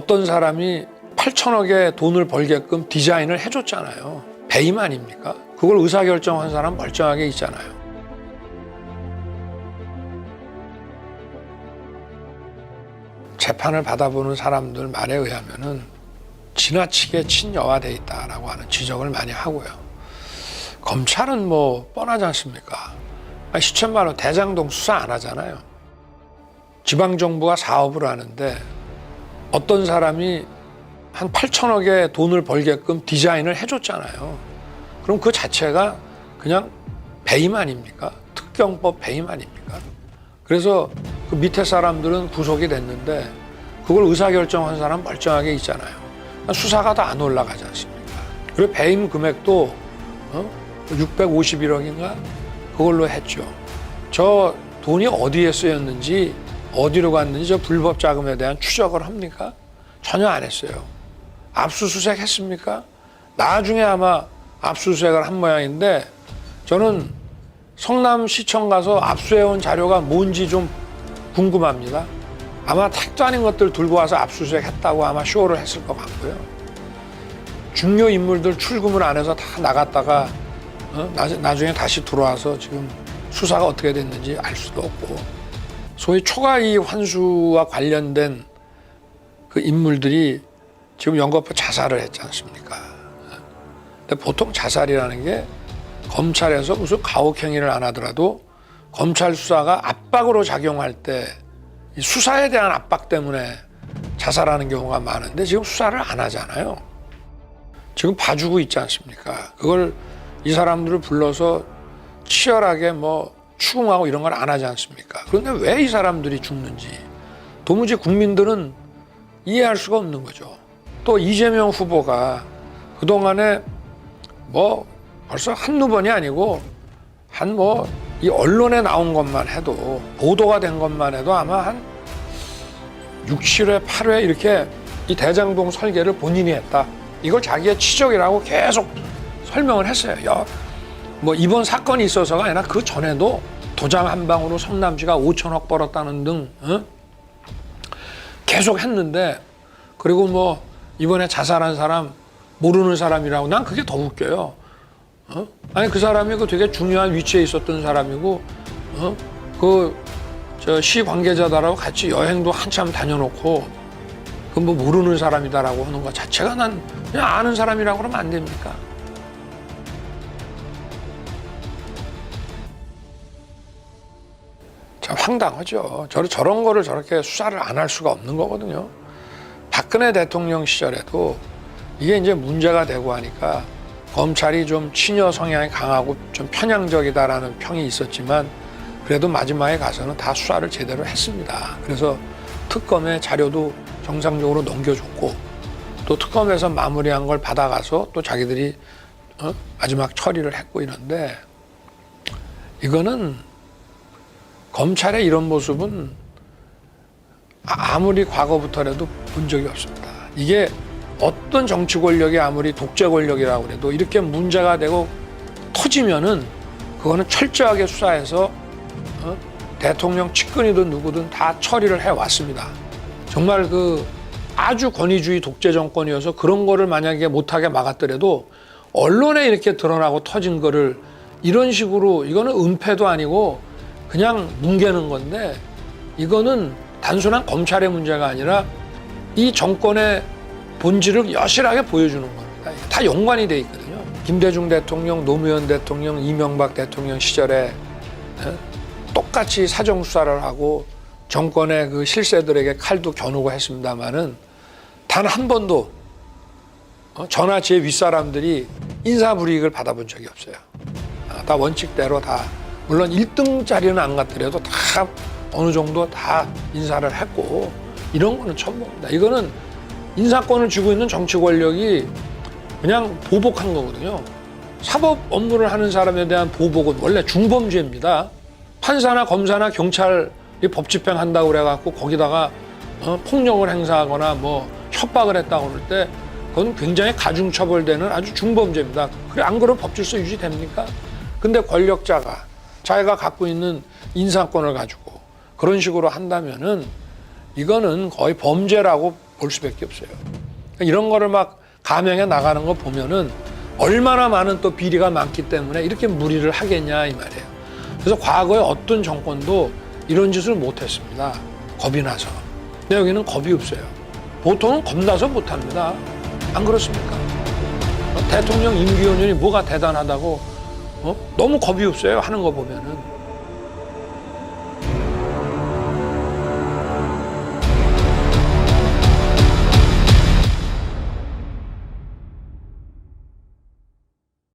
어떤 사람이 8천억의 돈을 벌게끔 디자인을 해줬잖아요. 배임 아닙니까? 그걸 의사결정한 사람 멀쩡하게 있잖아요. 재판을 받아보는 사람들 말에 의하면은 지나치게 친여화돼 있다라고 하는 지적을 많이 하고요. 검찰은 뭐 뻔하지 않습니까? 시천만원 대장동 수사 안 하잖아요. 지방정부가 사업을 하는데 어떤 사람이 한 8천억의 돈을 벌게끔 디자인을 해줬잖아요. 그럼 그 자체가 그냥 배임 아닙니까? 특경법 배임 아닙니까? 그래서 그 밑에 사람들은 구속이 됐는데 그걸 의사결정한 사람 멀쩡하게 있잖아요. 수사가 다 안 올라가지 않습니까? 그리고 배임 금액도 651억인가 그걸로 했죠. 저 돈이 어디에 쓰였는지 어디로 갔는지 저 불법 자금에 대한 추적을 합니까? 전혀 안 했어요. 압수수색 했습니까? 나중에 아마 압수수색을 한 모양인데 저는 성남시청 가서 압수해온 자료가 뭔지 좀 궁금합니다. 아마 택도 아닌 것들 들고 와서 압수수색 했다고 아마 쇼를 했을 것 같고요. 중요 인물들 출금을 안 해서 다 나갔다가 나중에 다시 들어와서 지금 수사가 어떻게 됐는지 알 수도 없고, 소위 초과이익 환수와 관련된 그 인물들이 지금 연거푸 자살을 했지 않습니까? 근데 보통 자살이라는 게 검찰에서 무슨 가혹행위를 안 하더라도 검찰 수사가 압박으로 작용할 때 수사에 대한 압박 때문에 자살하는 경우가 많은데 지금 수사를 안 하잖아요. 지금 봐주고 있지 않습니까? 그걸 이 사람들을 불러서 치열하게 뭐 추궁하고 이런 걸 안 하지 않습니까? 그런데 왜 이 사람들이 죽는지 도무지 국민들은 이해할 수가 없는 거죠. 또 이재명 후보가 그동안에 뭐 벌써 한두 번이 아니고 한 뭐 이 언론에 나온 것만 해도 보도가 된 것만 해도 아마 한 6, 7회, 8회 이렇게 이 대장동 설계를 본인이 했다. 이걸 자기의 치적이라고 계속 설명을 했어요. 뭐 이번 사건이 있어서가 아니라 그 전에도 도장 한 방으로 성남시가 5천억 벌었다는 등 계속 했는데, 그리고 뭐 이번에 자살한 사람 모르는 사람이라고, 난 그게 더 웃겨요. 아니 그 사람이 그 되게 중요한 위치에 있었던 사람이고 그 저 시 관계자다라고 같이 여행도 한참 다녀놓고 그 뭐 모르는 사람이다라고 하는 것 자체가 난 그냥 아는 사람이라고 그러면 안 됩니까? 참 황당하죠. 저런 거를 저렇게 수사를 안 할 수가 없는 거거든요. 박근혜 대통령 시절에도 이게 이제 문제가 되고 하니까 검찰이 좀 친여 성향이 강하고 좀 편향적이다라는 평이 있었지만 그래도 마지막에 가서는 다 수사를 제대로 했습니다. 그래서 특검의 자료도 정상적으로 넘겨줬고 또 특검에서 마무리한 걸 받아가서 또 자기들이 마지막 처리를 했고 이런데, 이거는 검찰의 이런 모습은 아무리 과거부터라도 본 적이 없습니다. 이게 어떤 정치 권력이 아무리 독재 권력이라고 해도 이렇게 문제가 되고 터지면은 그거는 철저하게 수사해서 대통령 측근이든 누구든 다 처리를 해왔습니다. 정말 그 아주 권위주의 독재 정권이어서 그런 거를 만약에 못하게 막았더라도 언론에 이렇게 드러나고 터진 거를 이런 식으로, 이거는 은폐도 아니고 그냥 뭉개는 건데, 이거는 단순한 검찰의 문제가 아니라 이 정권의 본질을 여실하게 보여주는 겁니다. 다 연관이 돼 있거든요. 김대중 대통령, 노무현 대통령, 이명박 대통령 시절에 똑같이 사정수사를 하고 정권의 그 실세들에게 칼도 겨누고 했습니다마는 단 한 번도 저나 제 윗사람들이 인사불이익을 받아본 적이 없어요. 다 원칙대로 다, 물론 1등짜리는 안 갔더라도 다 어느 정도 다 인사를 했고, 이런 거는 처음 봅니다. 이거는 인사권을 쥐고 있는 정치 권력이 그냥 보복한 거거든요. 사법 업무를 하는 사람에 대한 보복은 원래 중범죄입니다. 판사나 검사나 경찰이 법 집행한다고 그래갖고 거기다가 폭력을 행사하거나 뭐 협박을 했다고 그럴 때 그건 굉장히 가중처벌되는 아주 중범죄입니다. 그래, 안 그러면 법질서 유지됩니까? 근데 권력자가 자기가 갖고 있는 인사권을 가지고 그런 식으로 한다면은 이거는 거의 범죄라고 볼 수밖에 없어요. 이런 거를 막 감형해 나가는 거 보면은 얼마나 많은 또 비리가 많기 때문에 이렇게 무리를 하겠냐 이 말이에요. 그래서 과거에 어떤 정권도 이런 짓을 못했습니다. 겁이 나서. 근데 여기는 겁이 없어요. 보통은 겁나서 못합니다. 안 그렇습니까? 대통령 임기 연연이 뭐가 대단하다고 너무 겁이 없어요. 하는 거 보면은.